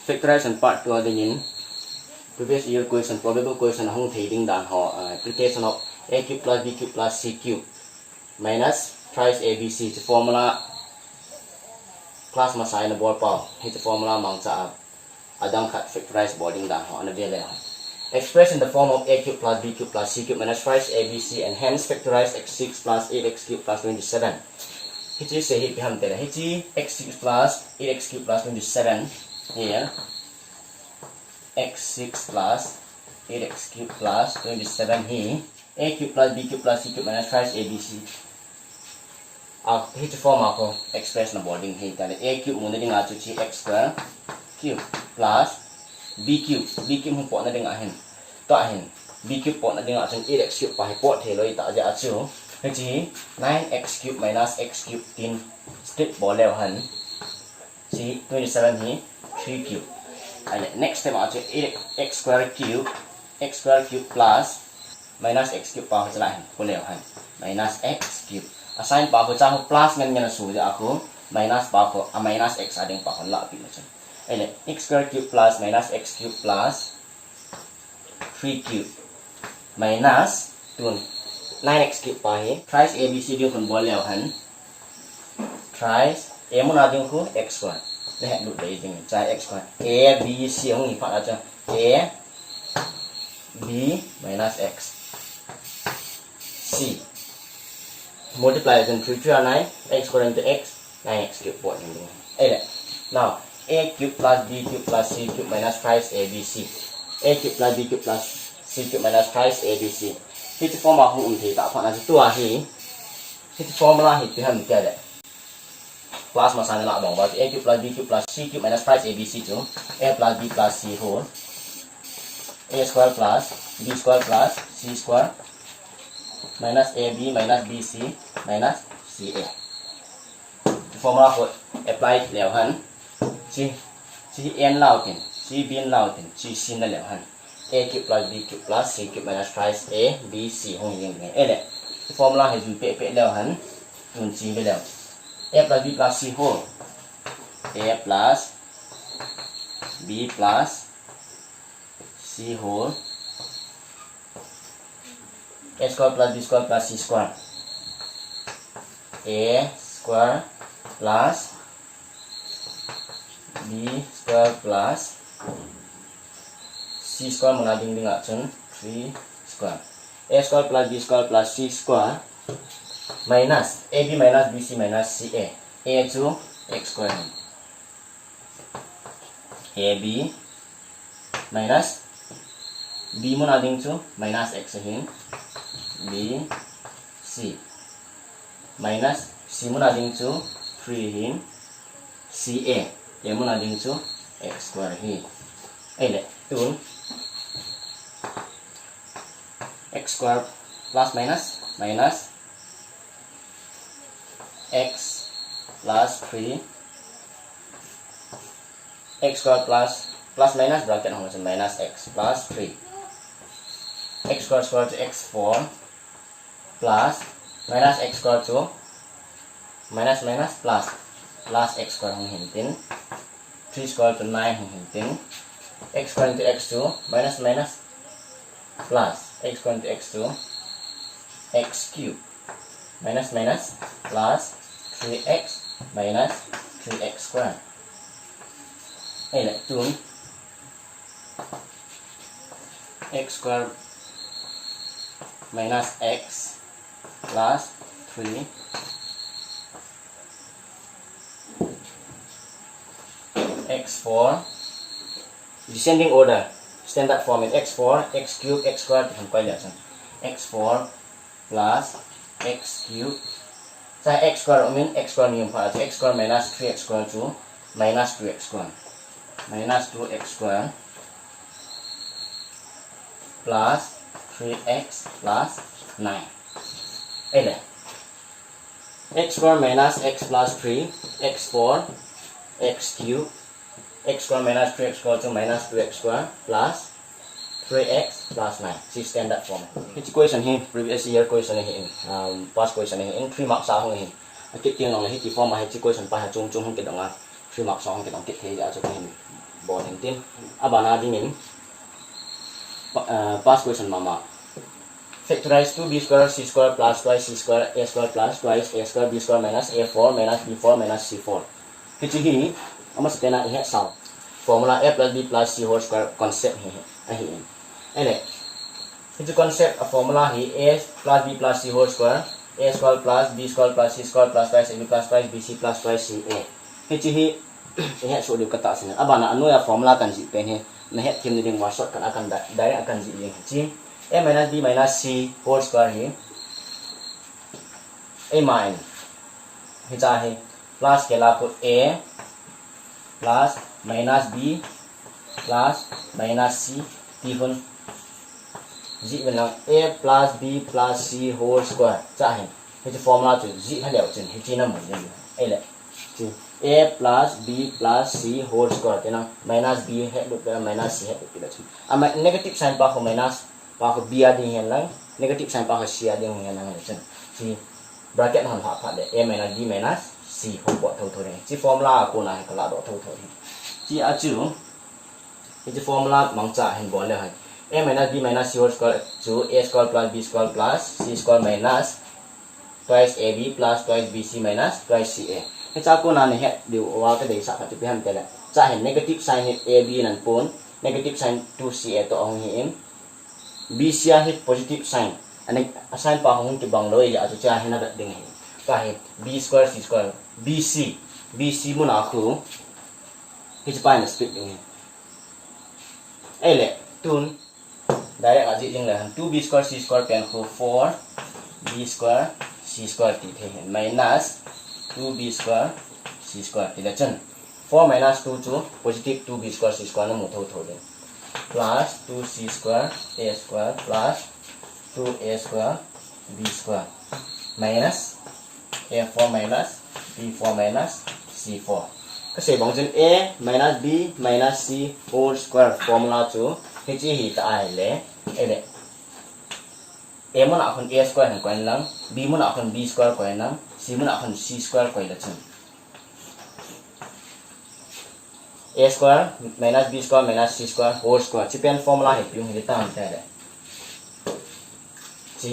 factorization part 2 in previous year question, probable question hong thading dan ho application of a cube plus b cube plus c cube minus thrice abc. The formula class masai na board pa hit the formula mang sa adang kat factorize boarding dan ho anavele expressed in the form of a cube plus b cube plus c cube minus thrice abc, and hence factorize x6 plus 8x cube plus 27. Hichi say hit behind there. Hichi x6 plus 8x cube plus 27 here. X6 plus 8x cube plus 27 here. A cube plus b cube plus c cube minus thrice abc. Hichi form ako express na boarding here. A cube muna din nga chuchi x square cube plus b cube. B cube hong po na din ahin. To ahin. B cube po na din nga 8x cube pa hipot heloy ta aja achu. Hichi 9x cube minus x cube tin strip bolew han. Si 27 here 3 cube. And next step achu 8x square cube plus minus x cube pa sa lahin bolew han. Minus x cube. Assign pa ako sa plus ngan na suja ako minus pa ako minus x ading pa kon la pi na chan. Ele x square cube plus minus x cube plus 3 cube minus 9x cube pa he thrice abc din kon bolew han. Thrice a mo na din ko x square le hat lut dai ding chai x square a b c hong ni phat a a b minus x c multiply then 3 3 9 x square into x 9x cube po ding ding. Now a cube plus b cube plus c cube minus thrice abc. A cube plus b cube plus c cube minus thrice abc. Hit formula hong thì tạo khoản là tua hi. Hit formula hit behind the class mà sang lại bằng vào a cube plus b cube plus c cube minus thrice abc to a plus b plus c whole a square plus b square plus c square minus ab minus bc minus ca. The formula for apply leo han chi n lao tin chi bin lao tin chi sin na leo han. A cube plus b cube plus c cube minus thrice a b c hong yin yin. The formula has been pe leo han tun chi be leo. A plus b plus c whole a plus b plus c whole a square plus b square plus c square a square plus b square plus c square muna ding ding action 3 square a square plus b square plus c square minus ab minus bc minus ca a to x square ab minus b muna ding to minus x hin b c minus c muna ding to 3 hin ca a muna ding to x square hin tun x square plus minus minus x plus 3 x square plus minus bracket hong minus x plus 3 x square square to x4 plus minus x square to minus minus plus x square hong hintin 3 square to 9 hong hintin x square into x2 minus minus plus x square into x2 x cube minus minus plus 3x minus 3x square. Tun x square minus x plus 3 x4 descending order standard form in x4 x cube x square x4 plus x cube sa x square mean x square niyo pa x square minus 3x square to minus 2x square minus 2x square plus 3x plus 9 x square minus x plus 3 x4 x cube x square minus 3x square to minus 2x square plus 3x plus 9. See standard form. This question here, previous year question here, past question here, in 3 marks sa hong here. Akit yung nang hiti form, hiti question pa ha chung chung hong kitang 3 marks sa hong kitang kit here, aso kahin bon hình tin abana di min past question mama factorize 2b square c square plus twice c square a square plus twice a square b square minus a4 minus b4 minus c4 kichi hi ama sepena he sao formula a plus b plus c whole square concept hi ahi ene kichi concept a formula hi a plus b plus c whole square a square plus b square plus c square plus twice ab plus twice bc plus twice ca kichi hi he so diu kata sina abana anu ya formula kan ji pen he na he kim ni ding wa short kan akan direct akan ji ling chi a minus b minus c whole square hi a minus hi cha hi plus ke la ko a plus minus b plus minus c ti hun ji bên là a plus b plus c whole square cha hi hi formula chu ji ha liao chen hi chi na mo ni ai le chi a plus b plus c whole square thế nào minus b hết được minus c hết được là chứ negative sign pa ko minus pa ko b ading hen lang negative sign pa ko c ading hen lang chân thì bracket hon ha pha de a minus b minus c whole bộ thâu thâu này chứ formula ko na ko la do thâu thâu chứ a chu cái formula mang cha hen bon le hai a minus b minus c whole square chu a square plus b square plus c square minus twice ab plus twice bc minus twice ca cái cha cô nào này hết điều vào cái đề sắp phải chụp hình cái này cha hình negative sign ab nan pun negative sign 2ca to ông hiểm bc hết positive sign anh sign pa hong chụp bằng lối giờ cha hình nó đặt đỉnh cái hình b square c square bc muốn nào khu cái chụp ảnh split đỉnh ấy lệ tun direct là gì đỉnh là 2b square c square pen khu 4b square c square thì thế minus 2b square c square thì là chân 4 minus 2 chu positive 2b square c square nó một thâu thâu lên plus 2c square a square plus 2a square b square minus a4 minus b4 minus c4 kasi bằng chân a minus b minus c whole square formula chu hi chi hi ta ai le ele a mo na khon a square han koin lang b mo na khon b square koin lang c mo na khon c square koin la chen a square minus b square minus c square whole square chi pen formula hi pyung hi ta ta de chi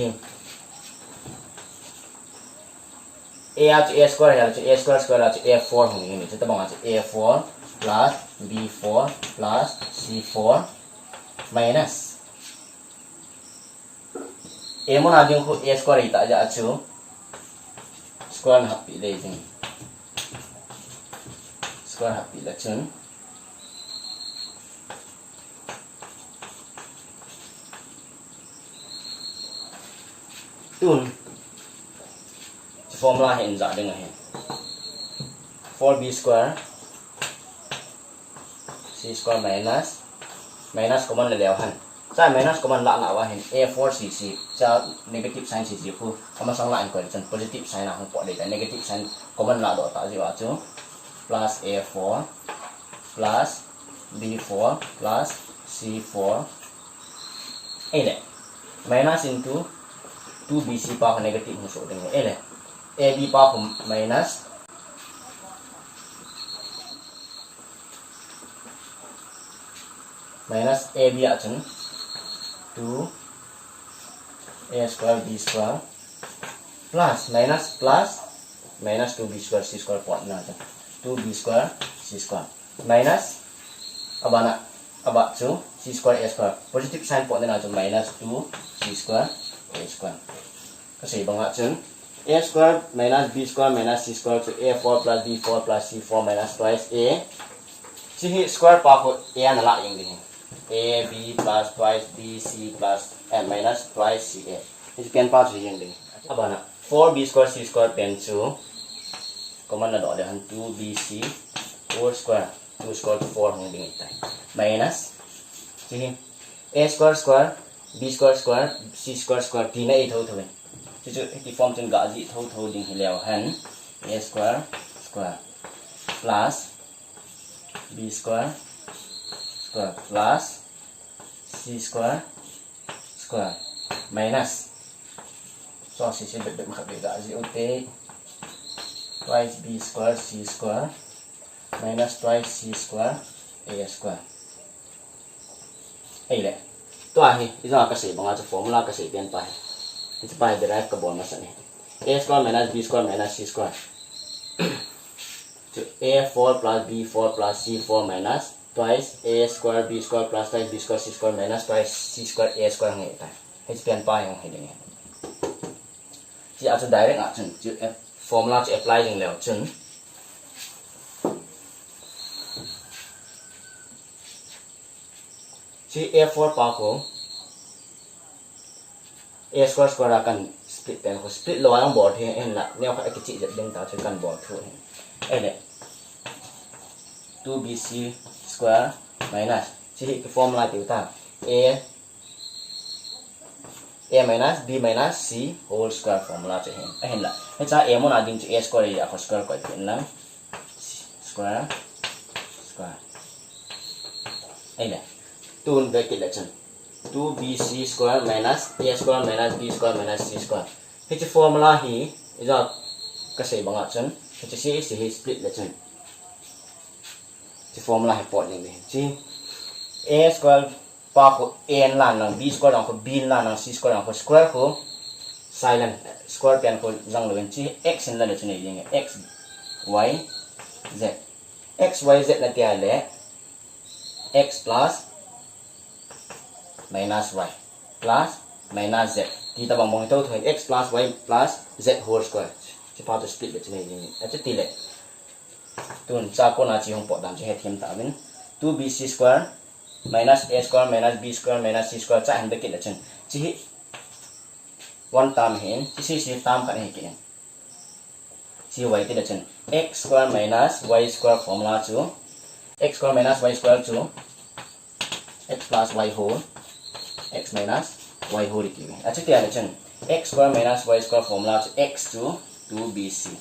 a square ya a square square la a4 hong ni ta bang a4 plus b4 plus c4 minus a mo na ding ko a square ita ja chu square happy le ding square happy la chen tun formula hiện dạ dengan hen 4b square c square minus common le leo han cha minus common la wa hen a4cc cha negative sign cc phu ama sang la ko chen positive sign na hong po de negative sign common la do ta ji wa chu plus a4 plus b4 plus c4 ele minus into 2bc pa negative hong so de ele ab pa minus ab a chen 2 a square b square plus minus 2b square c square point na 2b square c square minus abana aba chu c square a square positive sign point na chu minus 2 c square a square kasi bang chen a square minus b square minus c square to a4 plus b4 plus c4 minus twice a chi square pa ko a na la ying din a b plus twice b c plus and minus twice c a is pen pa chi ying din abana 4b square c square pen chu common na do de han 2bc whole square 2 square 4 hong ding itai minus chi a square square b square square c square square ti na i thâu thâu chứ cái form trên gã dị thâu thâu đình lèo hắn a square square plus b square square plus c square square minus so sẽ được mặc định gã dị ot twice b square c square minus twice c square a square ai le to hi iza ka se banga cha formula ka se pen pa it's by derive ka bon ma sa ni a square minus b square minus c square so a4 plus b4 plus c4 minus twice a square b square plus twice b square c square minus twice c square a square ngai ta it's pen pa yang hai ding chỉ áp direct ạ chừng chữ formula chỉ apply dừng lèo chừng chỉ a4 pa ko a square square ra kan split pen ko split lo ang board he en la neo ka ki chi jat ding ta chừng kan board thu he ele 2bc square minus chỉ cái formula tiểu ta a minus b minus c whole square formula cho hen là hết ra a muốn ading cho a square ya ko square ko tin lang square square ai nè tun bracket là chân 2bc square minus a square minus b square minus c square hết cái formula hi giờ cái gì bằng chân hết cái c split là chân cái formula hay pot này chứ a square pa ko n lan lang b square lang ko b lan lang c square lang ko square ko silent square pen ko jang lo chi x in la le chune yeng x y z x y z la tia le x plus minus y plus minus z ti ta bang bang to thoi x plus y plus z whole square chi pa to split le chune yeng a chi ti le tun cha ko na chi hong po dam chi he them ta bin 2bc square minus a square minus b square minus c square cha han bracket la chen chi one term hen chi si term ka he ki chi y ti la chen x square minus y square formula chu x square minus y square chu x plus y whole x minus y whole ki a chi ti la chen x square minus y square formula chu x chu 2bc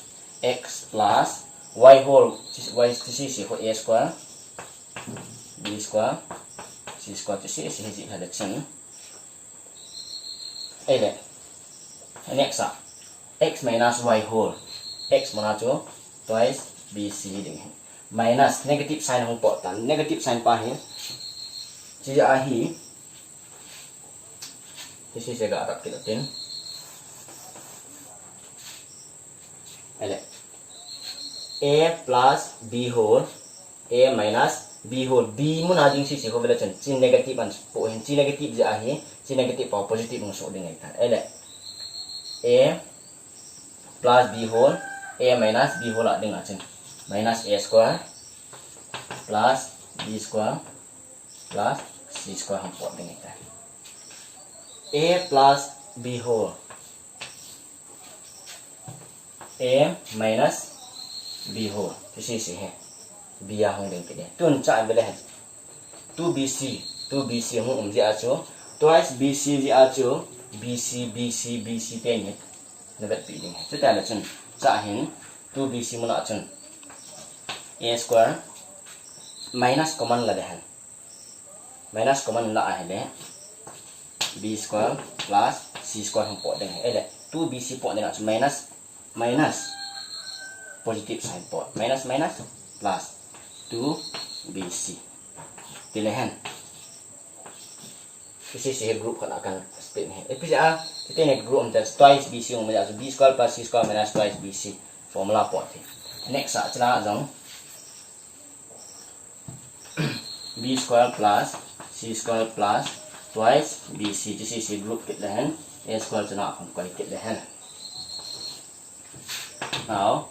x plus y whole y chi si ko a square b square c square to c is equal to chân ai le next x minus y whole x mana cho twice bc ding minus negative sign hong po tan negative sign pa hi chi a hi this is ga rak ki tin ai le a plus b whole a minus b whole b mun ading si ko vela chen chi negative an po hin chi negative ja hi chi negative pa positive ng so ding ai ta ele a plus b whole a minus b whole ading a chen minus a square plus b square plus c square hang po ding ai ta a plus b whole a minus b whole thì si he bia hong ding ki de tun cha bele 2bc hong ji a cho twice bc ji a cho bc te ni na bet pi ding so ta la chen cha hin 2bc mo na chen a square minus common la de han minus common la a le b square plus c square hong po ding ele 2bc po de na minus positive sign po minus plus 2bc pilihan kasi si group kan akan split ni epis a kita ni group untuk twice bc mo ya so b square plus c square minus twice bc formula po ti next sa chila jong b square plus c square plus twice bc kasi si group kit lahan a square chana akong kai kit lahan now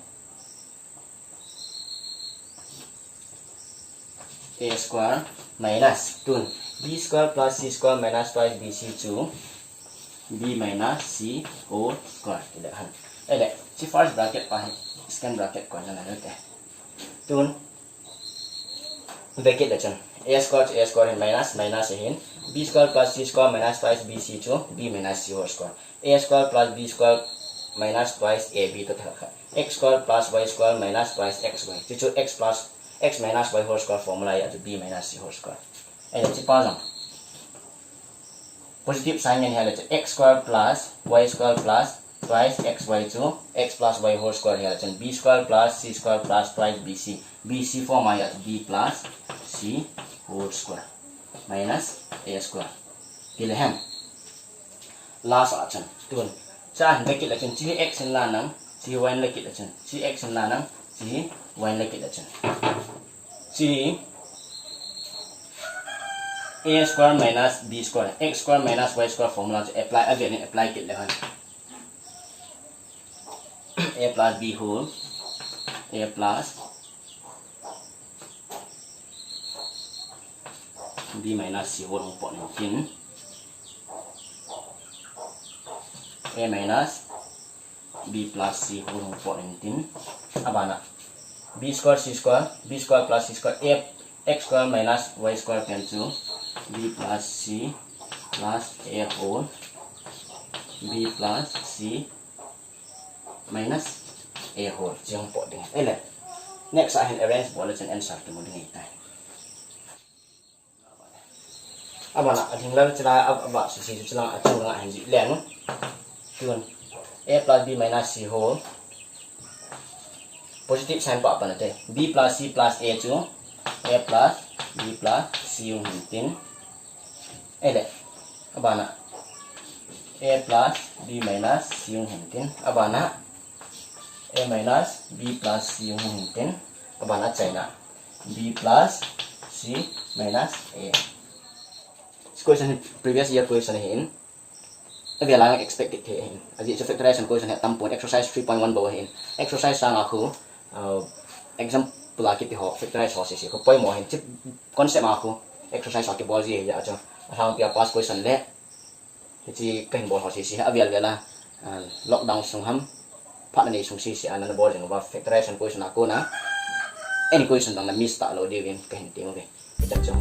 a square minus 2 b square plus c square minus twice bc to b minus c whole square tidak han ele si first bracket pa second bracket ko na nalute tun bracket la chan a square minus hin b square plus c square minus twice bc to b minus c whole square a square plus b square minus twice ab to thakha x square plus y square minus twice xy to x plus x minus y whole square formula ya to b minus c whole square ai chi pa jang positive sign yan hala x square plus y square plus twice xy to x plus y whole square hala b square plus c square plus twice bc form ya to b plus c whole square minus a square. Pilihan. Last option. Tuan. Sa lagi lah cun c x là nang c y lagi lah cun c x là nang c y lagi lah cun. C a square minus b square x square minus y square formula apply again apply kit lah. A plus b whole a plus b minus c whole hong 19 a minus b plus c whole hong 19 abana b square c square b square plus c square a x square minus y square cancel b plus c plus a whole b plus c minus a whole siang po ding ele next I arrange boleh and answer tu mungkin kita abana ading lalu celah abak sisi celah acung dengan hanji leng tuan a plus b minus c whole positive sign apa nanti b plus c plus a tu a plus b plus c yung hintin ele abana a plus b minus c yung hintin abana a minus b plus c yung hintin abana China b plus c minus a. Question previous year question hin abi lang expected hin aji so factorization question tam point exercise 3.1 bawa hin exercise sang aku example lagi ti ho factorize ho sisi ko poi mo hin chip concept aku exercise aki bol ji ya aja asang pia pass question le ji kain bol ho sisi abi ala lockdown sung ham part ni sung sisi ana na bol jeng ba factorization question aku na any question dang na miss ta lo dia kain ting okay kita jom